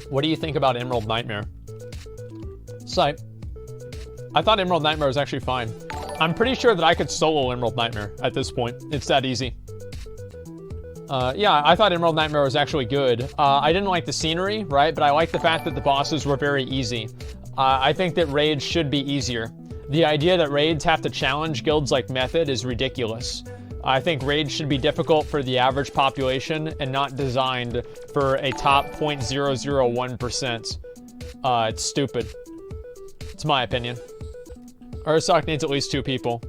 What do you think about Emerald Nightmare? Sight. I thought Emerald Nightmare was actually fine. I'm pretty sure that I could solo Emerald Nightmare at this point. It's that easy. Yeah, I thought Emerald Nightmare was actually good. I didn't like the scenery, right? But I like the fact that the bosses were very easy. I think that raids should be easier. The idea that raids have to challenge guilds like Method is ridiculous. I think raids should be difficult for the average population and not designed for a top 0.001%. It's stupid. It's my opinion. Ursoc needs at least 2 people.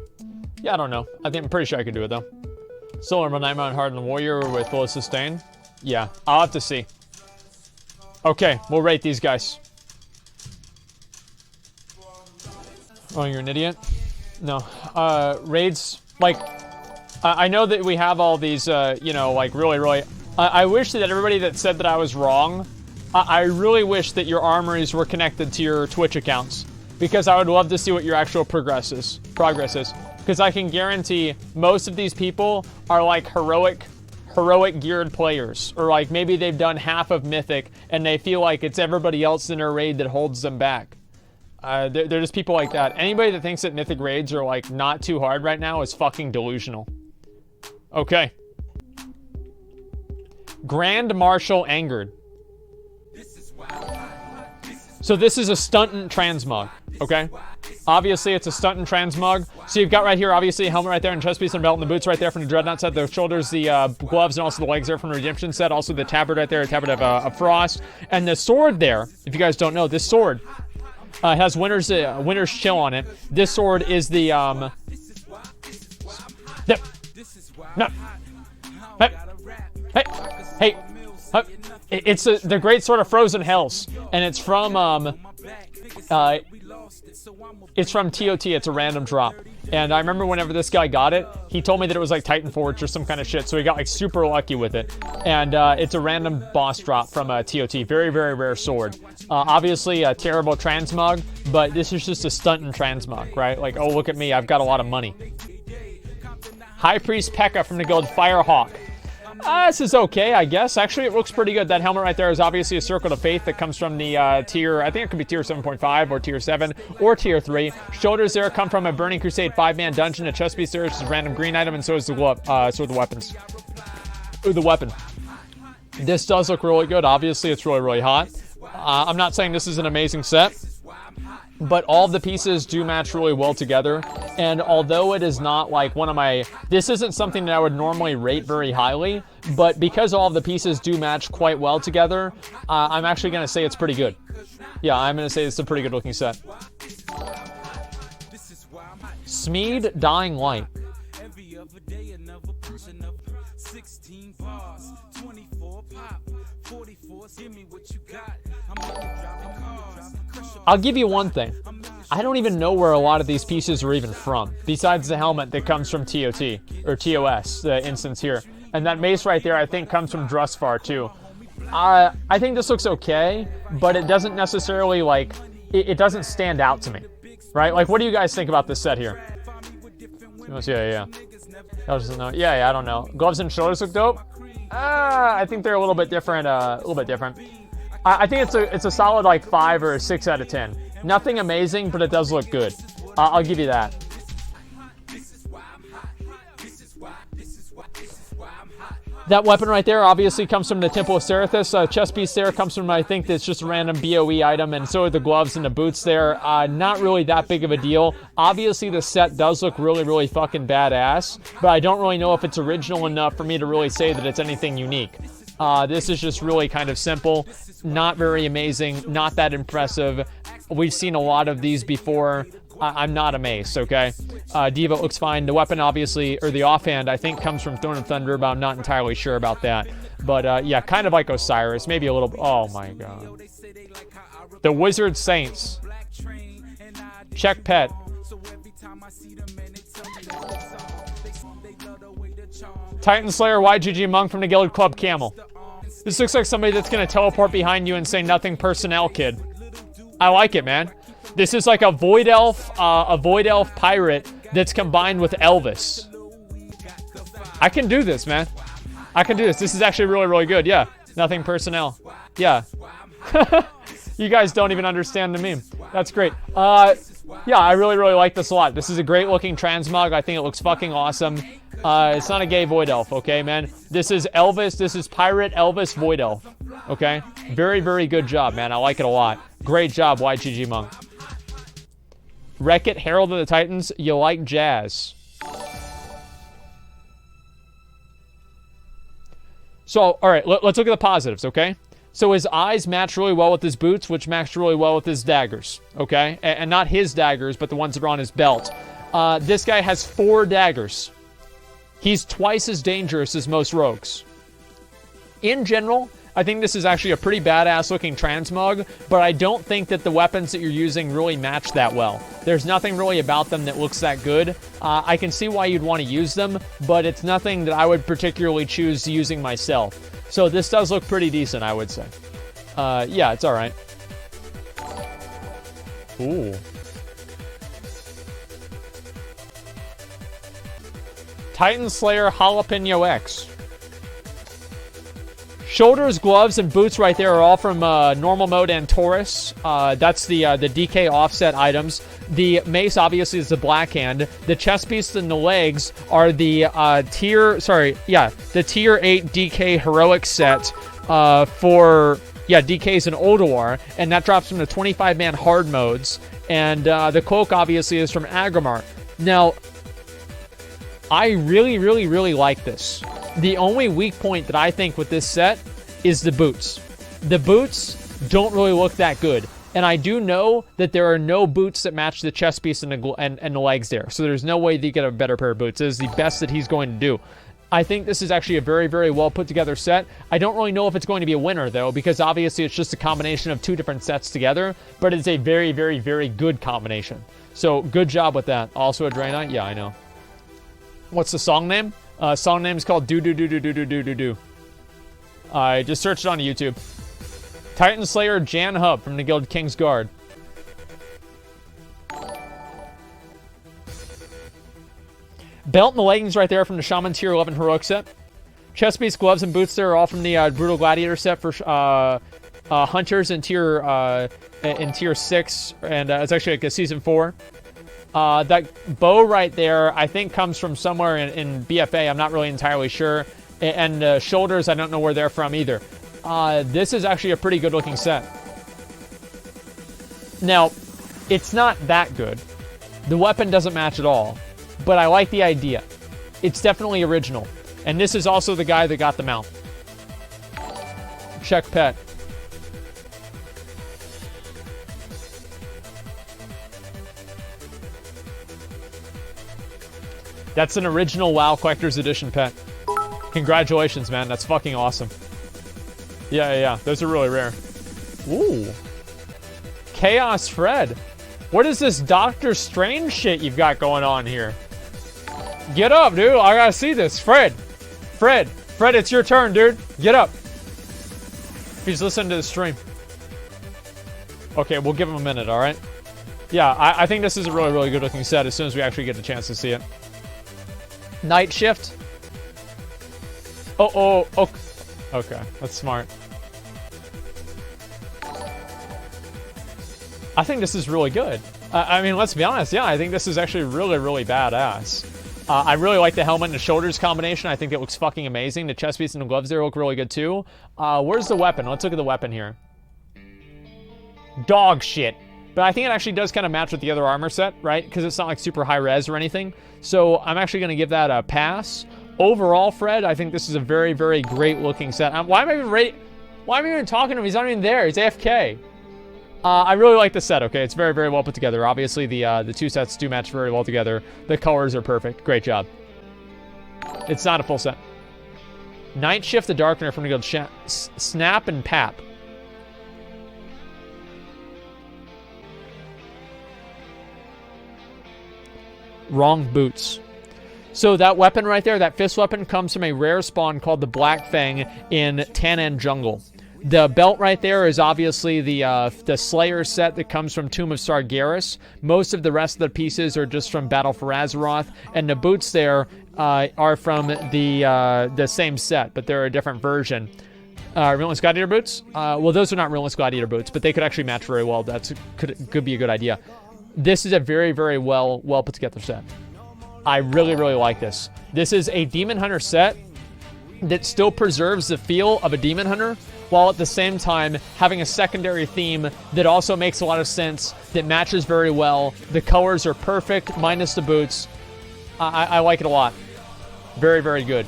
Yeah, I don't know. I'm pretty sure I could do it though. Solo Emerald Nightmare on Hardened Warrior with full sustain. Yeah, I'll have to see. Okay, we'll rate these guys. Oh, you're an idiot? No. Raids, like, I know that we have all these, you know, like, really, I wish that everybody that said that I was wrong, I really wish that your armories were connected to your Twitch accounts, because I would love to see what your actual progress is. Because I can guarantee most of these people are, like, heroic geared players, or, like, maybe they've done half of Mythic, and they feel like it's everybody else in their raid that holds them back. They're just people like that. Anybody that thinks that Mythic raids are, like, not too hard right now is fucking delusional. Okay. Grand Marshal Angered. So this is a stuntant transmog, okay? Obviously, it's a stuntant transmog. So you've got right here, obviously, a helmet right there, and chest piece and belt, and the boots right there from the Dreadnought set, the shoulders, the gloves, and also the legs there from the Redemption set. Also the tabard right there, a tabard of Frost. And the sword there, if you guys don't know, this sword has Winter's Chill on it. This sword is the, no. Hey. It's the Great Sword of Frozen Hells, and it's from TOT. It's a random drop, and I remember whenever this guy got it, he told me that it was like Titan Forge or some kind of shit. So he got like super lucky with it, and it's a random boss drop from TOT. Very, very rare sword. Obviously a terrible transmog, but this is just a stunting transmog, right? Like, oh, look at me, I've got a lot of money. High Priest P.E.K.K.A. from the guild Firehawk. This is okay, I guess. Actually, it looks pretty good. That helmet right there is obviously a Circle of Faith that comes from the tier, I think it could be tier 7.5 or tier 7 or tier 3. Shoulders there come from a Burning Crusade 5-man dungeon. A chest piece there is a random green item, and so is the glove, so are the weapons. Ooh, the weapon. This does look really good. Obviously, it's really, really hot. I'm not saying this is an amazing set, but all of the pieces do match really well together. And although it is not like one of my, this isn't something that I would normally rate very highly, but because all of the pieces do match quite well together, I'm actually going to say it's pretty good. Yeah, I'm going to say it's a pretty good looking set. Smeed Dying Light. I'll give you one thing. I don't even know where a lot of these pieces are even from, besides the helmet that comes from TOT, or TOS, the instance here. And that mace right there, I think, comes from Drusfar, too. I think this looks okay, but it doesn't necessarily, like, it doesn't stand out to me, right? Like, what do you guys think about this set here? Yeah. Yeah, I don't know. Gloves and shoulders look dope. I think they're a little bit different, I think it's a solid, like, 5 or 6 out of 10. Nothing amazing, but it does look good. I'll give you that. That weapon right there obviously comes from the Temple of Serethus. Chest piece there comes from, I think that's just a random BOE item, and so are the gloves and the boots there. Not really that big of a deal. Obviously, the set does look really, really fucking badass, but I don't really know if it's original enough for me to really say that it's anything unique. This is just really kind of simple, not very amazing, not that impressive. We've seen a lot of these before. I'm not amazed, okay? Diva looks fine. The weapon, obviously, or the offhand, I think comes from Throne of Thunder, but I'm not entirely sure about that. But, yeah, kind of like Osiris. Maybe a little... Oh, my God. The Wizard Saints. Check pet. Titan Slayer YGG Monk from the Guild Club Camel. This looks like somebody that's going to teleport behind you and say nothing personnel, kid. I like it, man. This is like a Void Elf pirate that's combined with Elvis. I can do this, man. I can do this. This is actually really, really good. Yeah. Nothing personnel. Yeah. You guys don't even understand the meme. That's great. Yeah, I really, really like this a lot. This is a great looking transmog. I think it looks fucking awesome. It's not a gay void elf, okay, man? This is Elvis. This is Pirate Elvis Void Elf, okay? Very, very good job, man. I like it a lot. Great job, YGG Monk. Wreck-It, Herald of the Titans. You like jazz. So, all right, let's look at the positives, okay? So his eyes match really well with his boots, which match really well with his daggers, okay? And not his daggers, but the ones that are on his belt. This guy has 4 daggers. He's twice as dangerous as most rogues. In general, I think this is actually a pretty badass looking transmog, but I don't think that the weapons that you're using really match that well. There's nothing really about them that looks that good. I can see why you'd want to use them, but it's nothing that I would particularly choose using myself. So this does look pretty decent, I would say. Yeah, it's all right. Ooh. Titan Slayer Jalapeno X. Shoulders, gloves, and boots right there are all from normal mode and Taurus. That's the DK offset items. The mace obviously is the black hand. The chest piece and the legs are the tier 8 DK heroic set for DKs and Oldawar, and that drops from the 25-man hard modes. And the cloak obviously is from Agrimar. Now, I really, really, really like this. The only weak point that I think with this set is the boots. The boots don't really look that good. And I do know that there are no boots that match the chest piece and the legs there. So there's no way that you get a better pair of boots. This is the best that he's going to do. I think this is actually a very, very well put together set. I don't really know if it's going to be a winner, though, because obviously it's just a combination of 2 different sets together. But it's a very, very, very good combination. So good job with that. Also a Draenei? Yeah, I know. What's the song name? Song name is called Do Do Do Do Do Do Do Do Do. I just searched it on YouTube. Titan Slayer Jan Hub from the Guild King's Guard. Belt and the leggings right there from the Shaman Tier 11 Heroic set. Chest piece, gloves, and boots there are all from the Brutal Gladiator set for Hunters in tier 6, and it's actually like a Season 4. That bow right there, I think, comes from somewhere in BFA. I'm not really entirely sure. And shoulders, I don't know where they're from either. This is actually a pretty good-looking set. Now, it's not that good. The weapon doesn't match at all. But I like the idea. It's definitely original. And this is also the guy that got the mount. Check pet. That's an original WoW Collector's Edition pet. Congratulations, man. That's fucking awesome. Yeah. Those are really rare. Ooh. Chaos Fred. What is this Doctor Strange shit you've got going on here? Get up, dude. I gotta see this. Fred, it's your turn, dude. Get up. He's listening to the stream. Okay, we'll give him a minute, all right? Yeah, I think this is a really, really good looking set as soon as we actually get the chance to see it. Night Shift. Oh. Okay, that's smart. I think this is really good. I mean, let's be honest. Yeah, I think this is actually really, really badass. I really like the helmet and the shoulders combination. I think it looks fucking amazing. The chest piece and the gloves there look really good too. Where's the weapon? Let's look at the weapon here. Dog shit. But I think it actually does kind of match with the other armor set, right? Because it's not like super high res or anything. So I'm actually going to give that a pass. Overall, Fred, I think this is a very, very great looking set. Why am I even talking to him? He's not even there. He's AFK. I really like the set, okay? It's very, very well put together. Obviously, the 2 sets do match very well together. The colors are perfect. Great job. It's not a full set. Night Shift the Darkener from the Guild Snap and Pap. Wrong boots. So that weapon right there, that fist weapon, comes from a rare spawn called the Black Fang in Tanan Jungle. The belt right there is obviously the Slayer set that comes from Tomb of Sargeras. Most of the rest of the pieces are just from Battle for Azeroth, and the boots there are from the same set, but they're a different version. Relentless Gladiator boots. Well, those are not Relentless Gladiator boots, but they could actually match very well. That's could be a good idea. This is a very, very well put together set. I really, really like this. This is a Demon Hunter set that still preserves the feel of a Demon Hunter, while at the same time having a secondary theme that also makes a lot of sense, that matches very well. The colors are perfect, minus the boots. I like it a lot. Very, very good.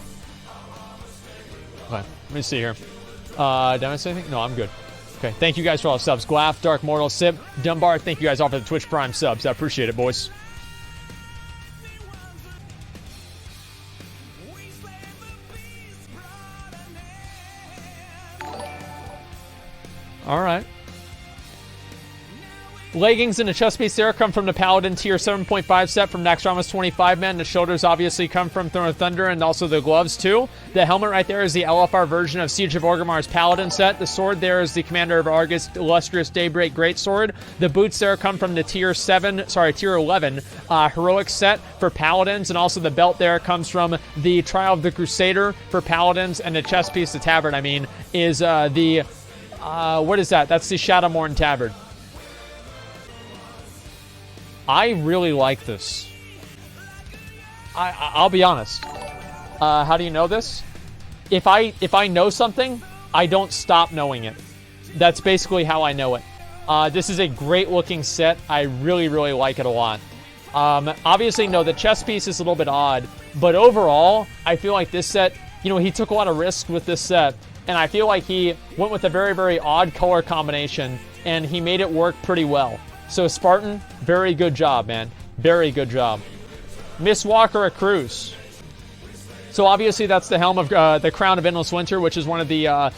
Okay, let me see here. Did I miss anything? No, I'm good. Okay, thank you guys for all the subs. Glaff, Dark Mortal, Sip, Dunbar, thank you guys all for the Twitch Prime subs. I appreciate it, boys. All right. Leggings and a chest piece there come from the Paladin tier 7.5 set from Naxxrama's 25 man. The shoulders obviously come from Throne of Thunder, and also the gloves too. The helmet right there is the LFR version of Siege of Orgrimmar's Paladin set. The sword there is the Commander of Argus Illustrious Daybreak Greatsword. The boots there come from the tier 11 heroic set for Paladins, and also the belt there comes from the Trial of the Crusader for Paladins, and the chest piece, the tabard, I mean, is what is that? That's the Shadowmourne tabard. I really like this. I'll be honest. How do you know this? If I know something, I don't stop knowing it. That's basically how I know it. This is a great looking set. I really, really like it a lot. Obviously, no, the chest piece is a little bit odd, but overall, I feel like this set, you know, he took a lot of risks with this set, and I feel like he went with a very, very odd color combination, and he made it work pretty well. So Spartan, very good job, man. Very good job. Miss Walker a Cruz. So obviously that's the helm of the Crown of Endless Winter, which is one of the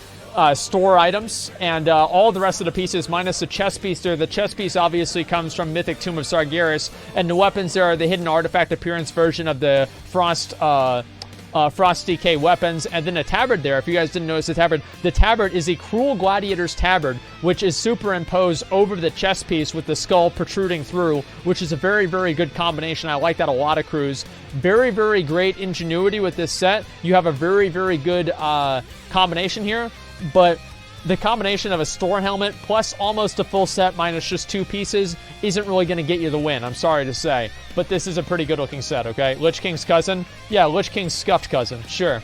store items. And all the rest of the pieces, minus the chest piece there. The chest piece obviously comes from Mythic Tomb of Sargeras. And the weapons there are the hidden artifact appearance version of the Frost DK weapons, and then a tabard there. If you guys didn't notice the tabard is a Cruel Gladiator's tabard, which is superimposed over the chest piece with the skull protruding through, which is a very, very good combination. I like that a lot of crews. Very, very great ingenuity with this set. You have a very, very good combination here, but the combination of a store helmet plus almost a full set minus just two pieces isn't really going to get you the win, I'm sorry to say. But this is a pretty good looking set, okay? Lich King's cousin? Yeah, Lich King's scuffed cousin, sure.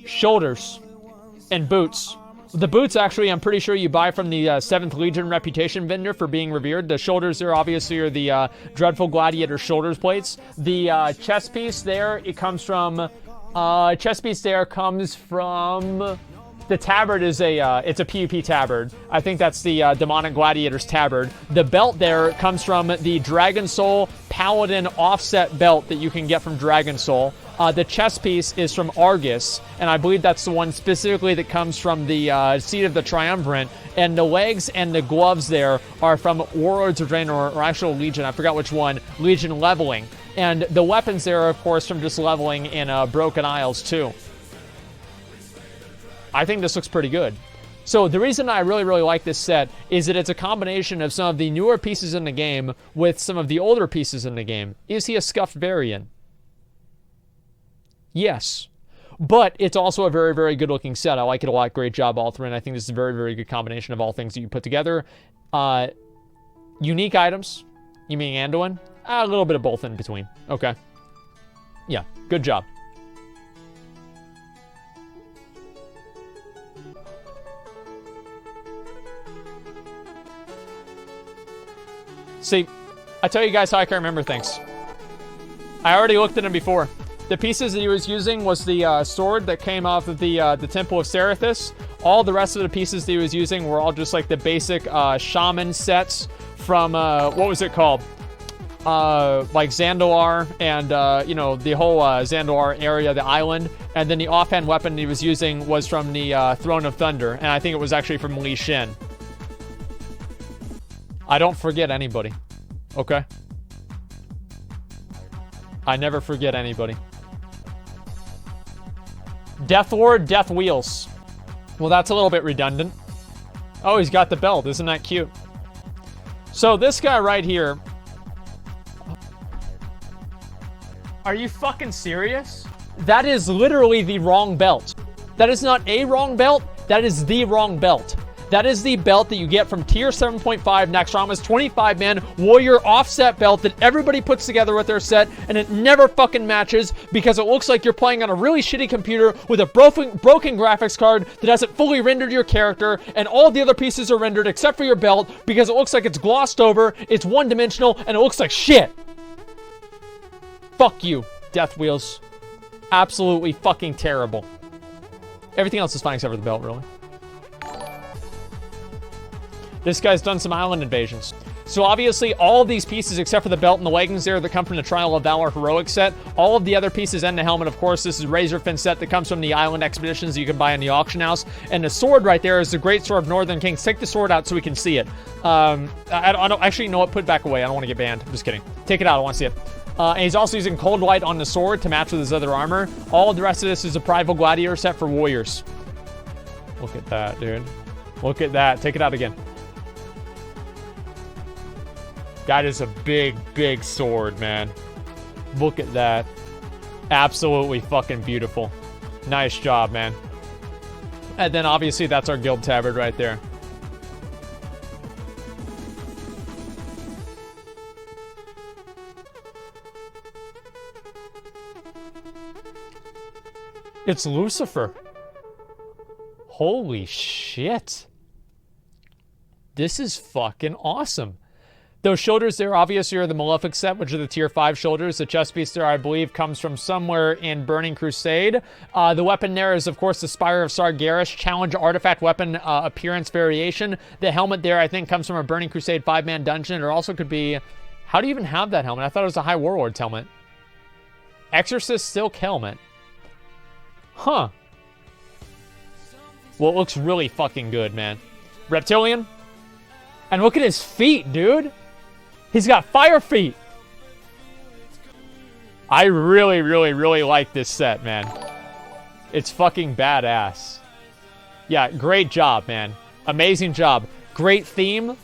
Shoulders and boots. The boots, actually, I'm pretty sure you buy from the 7th Legion reputation vendor for being revered. The shoulders there, obviously, are the Dreadful Gladiator shoulders plates. The chest piece there, it comes from... chest piece there comes from... The tabard is it's a PvP tabard. I think that's the Demonic Gladiator's tabard. The belt there comes from the Dragon Soul Paladin offset belt that you can get from Dragon Soul. The chest piece is from Argus, and I believe that's the one specifically that comes from the Seat of the Triumvirate. And the legs and the gloves there are from Warlords of Draenor, or actual Legion, I forgot which one, Legion Leveling. And the weapons there are, of course, from just leveling in Broken Isles, too. I think this looks pretty good. So the reason I really, really like this set is that it's a combination of some of the newer pieces in the game with some of the older pieces in the game. Is he a scuffed variant? Yes. But it's also a very, very good looking set. I like it a lot. Great job, all three. And I think this is a very, very good combination of all things that you put together. Unique items. You mean Anduin? A little bit of both in between. Okay. Yeah, good job. See, I tell you guys how I can remember things. I already looked at them before. The pieces that he was using was the sword that came off of the Temple of Serathis. All the rest of the pieces that he was using were all just like the basic shaman sets from, what was it called? Like Zandalar and, you know, the whole Zandalar area, the island. And then the offhand weapon he was using was from the Throne of Thunder. And I think it was actually from Li Shin. I don't forget anybody. Okay? I never forget anybody. Death Lord, Death Wheels. Well, that's a little bit redundant. Oh, he's got the belt. Isn't that cute? So this guy right here. Are you fucking serious? That is literally the wrong belt. That is not a wrong belt. That is the wrong belt. That is the belt that you get from Tier 7.5 Naxxrama's 25-man Warrior offset belt that everybody puts together with their set, and it never fucking matches because it looks like you're playing on a really shitty computer with a broken graphics card that hasn't fully rendered your character, and all the other pieces are rendered except for your belt because it looks like it's glossed over, it's one-dimensional, and it looks like shit. Fuck you, Death Wheels. Absolutely fucking terrible. Everything else is fine except for the belt, really. This guy's done some island invasions. So obviously all of these pieces except for the belt and the leggings there that come from the Trial of Valor Heroic set, all of the other pieces and the helmet, of course, this is Razorfin set that comes from the Island Expeditions that you can buy in the auction house. And the sword right there is the Great Sword of Northern Kings. Take the sword out so we can see it. I don't actually, you know what? Put it back away. I don't want to get banned. I'm just kidding. Take it out. I want to see it. And he's also using Cold Light on the sword to match with his other armor. All of the rest of this is a Primal Gladiator set for warriors. Look at that, dude. Look at that. Take it out again. That is a big, big sword, man. Look at that. Absolutely fucking beautiful. Nice job, man. And then obviously that's our guild tabard right there. It's Lucifer. Holy shit. This is fucking awesome. Those shoulders there obviously are the Malefic set, which are the tier 5 shoulders. The chest piece there, I believe, comes from somewhere in Burning Crusade. The weapon there is, of course, the Spire of Sargeras challenge artifact weapon appearance variation. The helmet there, I think, comes from a Burning Crusade 5-man dungeon. It also could be... How do you even have that helmet? I thought it was a High Warlord's helmet. Exorcist Silk helmet. Huh. Well, it looks really fucking good, man. Reptilian. And look at his feet, dude. He's got fire feet. I really, really, really like this set, man. It's fucking badass. Yeah, great job, man. Amazing job. Great theme.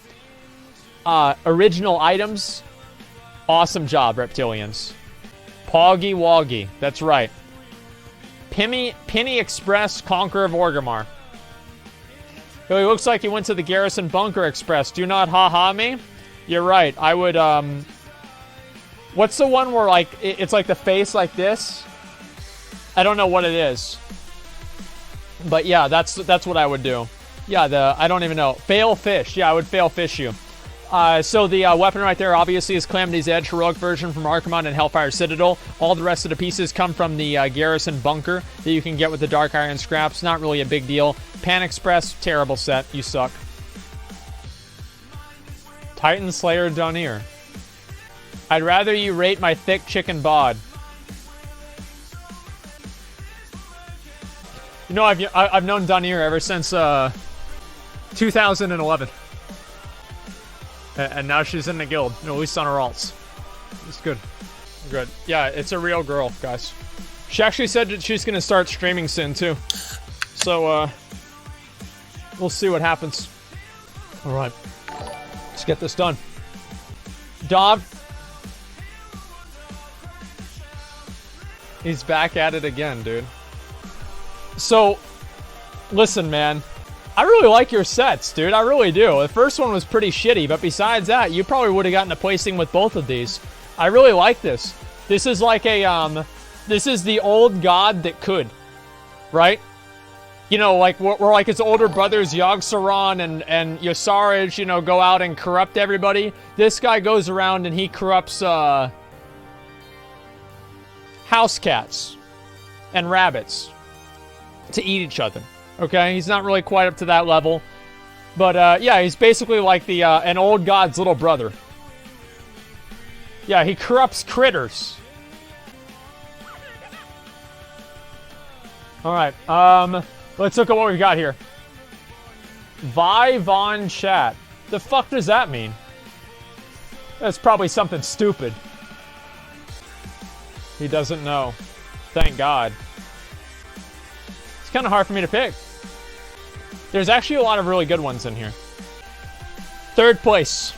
Original items. Awesome job, Reptilians. Poggy Woggy. That's right. Penny Express, Conqueror of Orgrimmar. He looks like he went to the Garrison Bunker Express. Do not ha-ha me. You're right. I would, what's the one where, like, it's like the face like this? I don't know what it is. But yeah, that's what I would do. Yeah, I don't even know. Fail fish. Yeah, I would fail fish you. So the weapon right there obviously is Calamity's Edge, heroic version from Archimonde and Hellfire Citadel. All the rest of the pieces come from the Garrison Bunker that you can get with the Dark Iron scraps. Not really a big deal. Pan Express, terrible set. You suck. Titan Slayer Donir. I'd rather you rate my thick chicken bod. You know, I've known Donir ever since 2011. And now she's in the guild, at least on her alts. It's good. Good. Yeah, it's a real girl, guys. She actually said that she's going to start streaming soon, too. So, we'll see what happens. All right. Let's get this done. Dog. He's back at it again, dude. So, listen, man. I really like your sets, dude. I really do. The first one was pretty shitty, but besides that, you probably would have gotten a placing with both of these. I really like this. This is like a, this is the old god that could, right? You know, like, we're like his older brothers, Yogg-Saron and Ysaraj, you know, go out and corrupt everybody. This guy goes around and he corrupts, house cats and rabbits to eat each other. Okay, he's not really quite up to that level. But, yeah, he's basically like the, an old god's little brother. Yeah, he corrupts critters. Alright, let's look at what we've got here. Von Chat. The fuck does that mean? That's probably something stupid. He doesn't know. Thank God. It's kind of hard for me to pick. There's actually a lot of really good ones in here. Third place.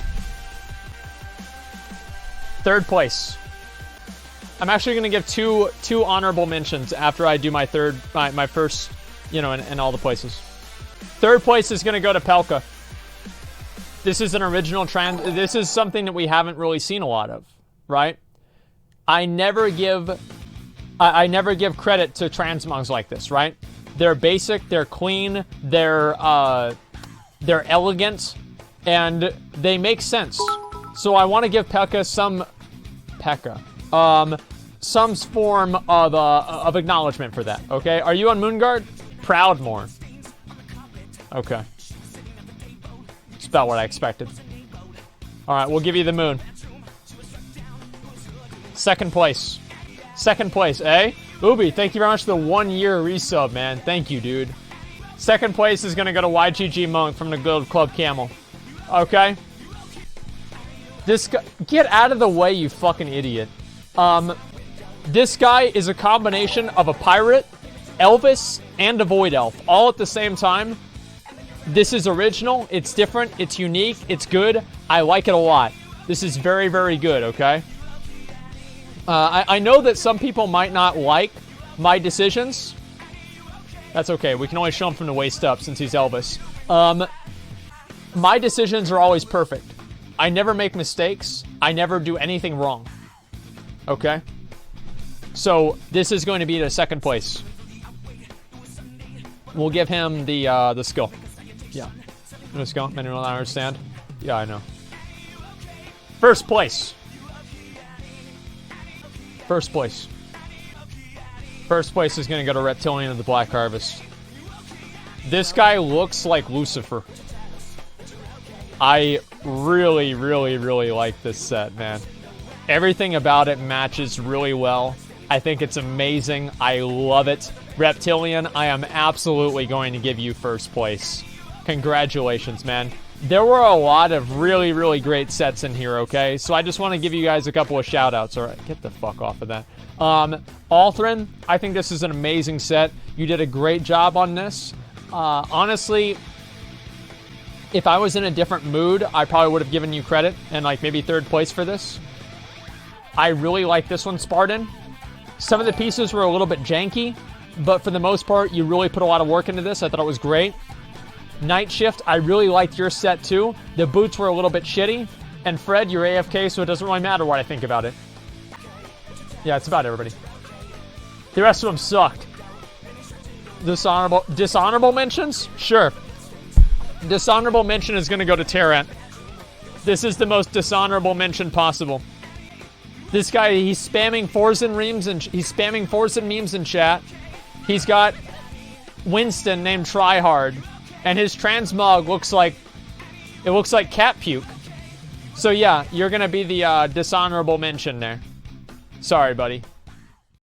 Third place. I'm actually going to give two honorable mentions after I do my first, you know, in all the places. Third place is going to go to Pelka. This is an original this is something that we haven't really seen a lot of, right? I never give credit to transmogs like this, right? They're basic, they're clean, they're elegant, and they make sense. So I want to give Pelka some form of acknowledgement for that, okay? Are you on Moonguard? Proudmore. Okay. It's about what I expected. Alright, we'll give you the moon. Second place. Second place, eh? Ubi, thank you very much for the 1 year resub, man. Thank you, dude. Second place is gonna go to YGG Monk from the Gold Club Camel. Okay? This guy, get out of the way, you fucking idiot. This guy is a combination of a pirate, Elvis, and a Void Elf, all at the same time. This is original, it's different, it's unique, it's good. I like it a lot. This is very, very good, okay? I know that some people might not like my decisions. That's okay, we can only show him from the waist up since he's Elvis. My decisions are always perfect. I never make mistakes. I never do anything wrong. Okay? So, this is going to be the second place. We'll give him the skill. Yeah. The skill. Anyone not understand? Yeah, I know. First place. First place. First place is going to go to Reptilian of the Black Harvest. This guy looks like Lucifer. I really, really, really like this set, man. Everything about it matches really well. I think it's amazing. I love it. Reptilian, I am absolutely going to give you first place. Congratulations, man. There were a lot of really, really great sets in here, okay? So I just want to give you guys a couple of shout-outs. All right, get the fuck off of that. Althrin, I think this is an amazing set. You did a great job on this. Honestly, if I was in a different mood, I probably would have given you credit and like maybe third place for this. I really like this one, Spartan. Some of the pieces were a little bit janky, but for the most part, you really put a lot of work into this. I thought it was great. Night Shift, I really liked your set too. The boots were a little bit shitty. And Fred, you're AFK, so it doesn't really matter what I think about it. Yeah, it's about everybody. The rest of them sucked. Dishonorable mentions? Sure. Dishonorable mention is going to go to Terrant. This is the most dishonorable mention possible. This guy, he's spamming Forzen memes in chat. He's got Winston named Tryhard, and his transmog looks like cat puke. So yeah, you're gonna be the dishonorable mention there. Sorry, buddy.